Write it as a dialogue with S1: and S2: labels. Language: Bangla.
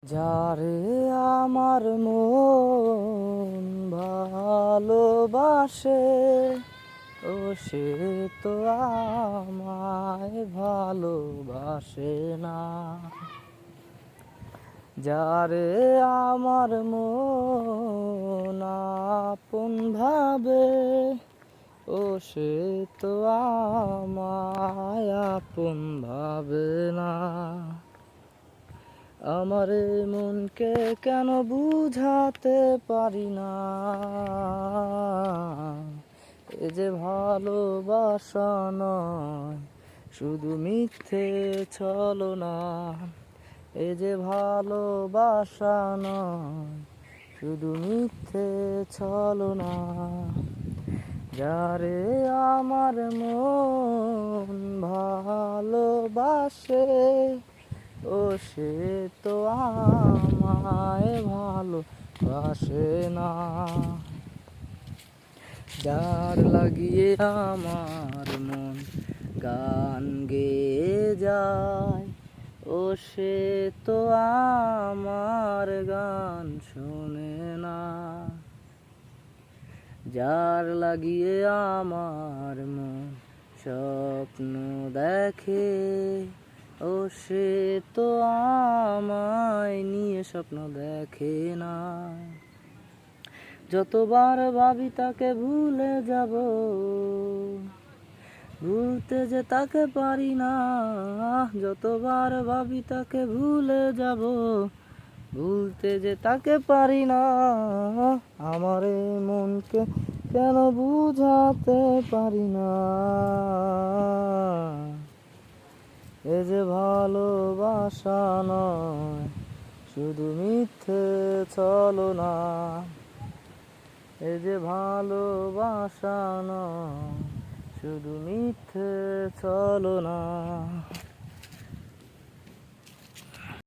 S1: যারে আমার মন ভালোবাসে, ও সে তো আমায় ভালোবাসে না। যারে আমার মন আপন ভাবে, ও সে তো আমায় আপন ভাবে না। আমার এই মনকে কেন বুঝাতে পারি না, এ যে ভালোবাসা নয় শুধু মিথ্যে ছলনা। এ যে ভালোবাসা নয় শুধু মিথ্যে ছলনা। যারে আমার মন ভালোবাসে, ও সে তো আমায় ভালোবাসে না। যার লাগিয়ে আমার মন গান গেয়ে যায়, ও সে তো আমার গান শোনে না। যার লাগিয়ে আমার মন স্বপ্ন দেখে, ও সে তো আমায় নিয়ে স্বপ্ন দেখে না। যতবার ভাবি তাকে ভুলে যাব, ভুলতে যে তাকে পারি না। যতবার ভাবি তাকে ভুলে যাব, ভুলতে যে তাকে পারি না। আমার এই মনকে কেন বুঝাতে পারি না, এ যে ভালোবাসা নয় শুধু মিথ্যে ছলনা। এ যে ভালোবাসা নয় শুধু মিথ্যে ছলনা।